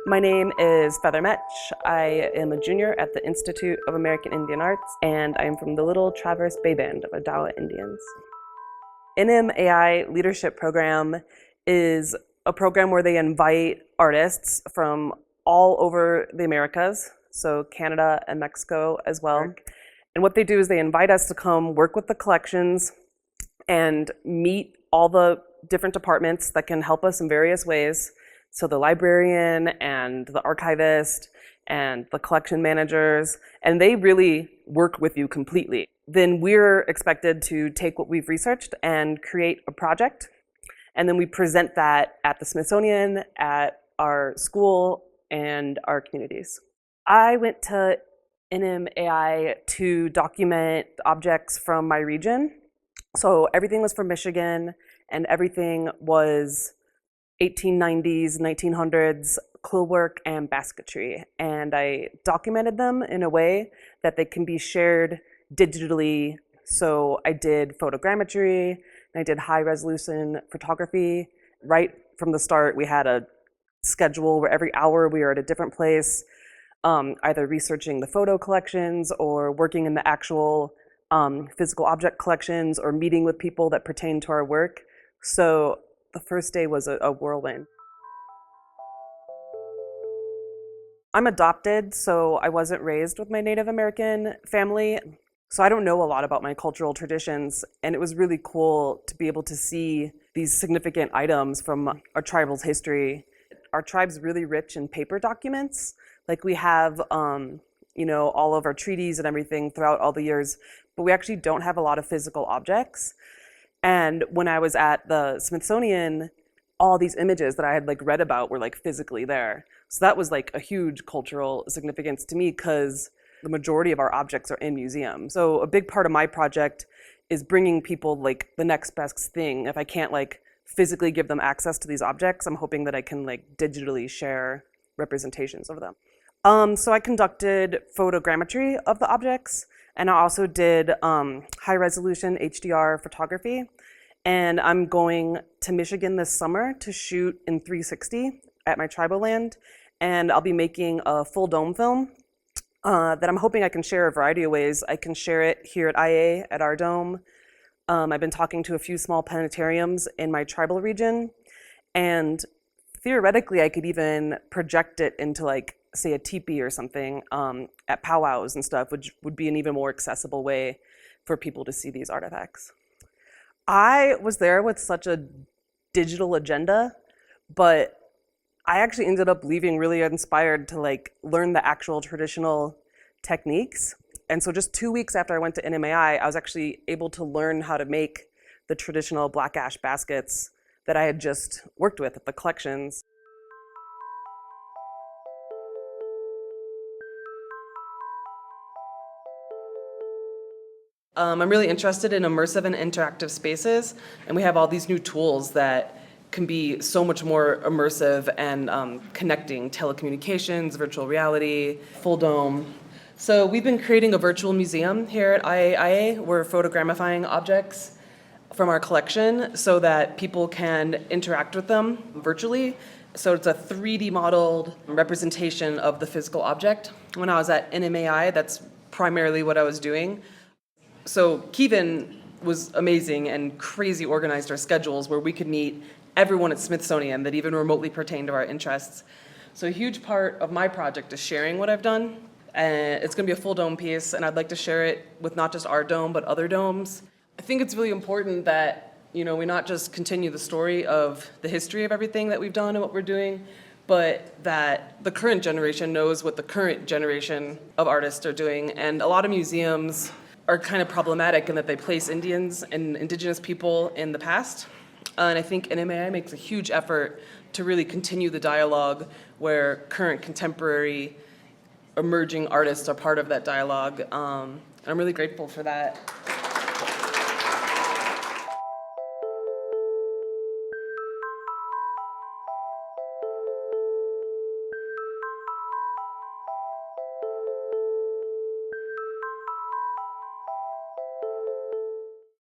My name is Metsch. I am a junior at the Institute of American Indian Arts, and I am from the Little Traverse Bay Band of Odawa Indians. NMAI Leadership Program is a program where they invite artists from all over the Americas, so Canada and Mexico as well. And what they do is they invite us to come work with the collections and meet all the different departments that can help us in various ways. So the librarian and the archivist and the collection managers, and they really work with you completely. Then we're expected to take what we've researched and create a project, and then we present that at the Smithsonian, at our school, and our communities. I went to NMAI to document objects from my region. So everything was from Michigan, and everything was 1890s, 1900s quill work and basketry. And I documented them in a way that they can be shared digitally. So I did photogrammetry, and I did high resolution photography. Right from the start, we had a schedule where every hour we were at a different place, either researching the photo collections or working in the actual physical object collections or meeting with people that pertain to our work. So the first day was a whirlwind. I'm adopted, so I wasn't raised with my Native American family. So I don't know a lot about my cultural traditions, and it was really cool to be able to see these significant items from our tribal's history. Our tribe's really rich in paper documents. Like we have, all of our treaties and everything throughout all the years, but we actually don't have a lot of physical objects. And when I was at the Smithsonian, all these images that I had read about were physically there. So that was a huge cultural significance to me because the majority of our objects are in museums. So a big part of my project is bringing people the next best thing. If I can't physically give them access to these objects, I'm hoping that I can digitally share representations of them. So I conducted photogrammetry of the objects, and I also did high resolution HDR photography. And I'm going to Michigan this summer to shoot in 360 at my tribal land. And I'll be making a full dome film that I'm hoping I can share a variety of ways. I can share it here at IAIA at our dome. I've been talking to a few small planetariums in my tribal region. And theoretically, I could even project it into say a teepee or something at powwows and stuff, which would be an even more accessible way for people to see these artifacts. I was there with such a digital agenda, but I actually ended up leaving really inspired to learn the actual traditional techniques. And so just 2 weeks after I went to NMAI, I was actually able to learn how to make the traditional black ash baskets that I had just worked with at the collections. I'm really interested in immersive and interactive spaces, and we have all these new tools that can be so much more immersive and connecting: telecommunications, virtual reality, full dome. So we've been creating a virtual museum here at IAIA. We're photogramifying objects from our collection so that people can interact with them virtually. So it's a 3D modeled representation of the physical object. When I was at NMAI, that's primarily what I was doing. So Kevin was amazing and crazy organized our schedules where we could meet everyone at Smithsonian that even remotely pertained to our interests. So a huge part of my project is sharing what I've done. And it's going to be a full dome piece, and I'd like to share it with not just our dome, but other domes. I think it's really important that we not just continue the story of the history of everything that we've done and what we're doing, but that the current generation knows what the current generation of artists are doing. And a lot of museums are kind of problematic in that they place Indians and indigenous people in the past. And I think NMAI makes a huge effort to really continue the dialogue where current contemporary emerging artists are part of that dialogue. And I'm really grateful for that.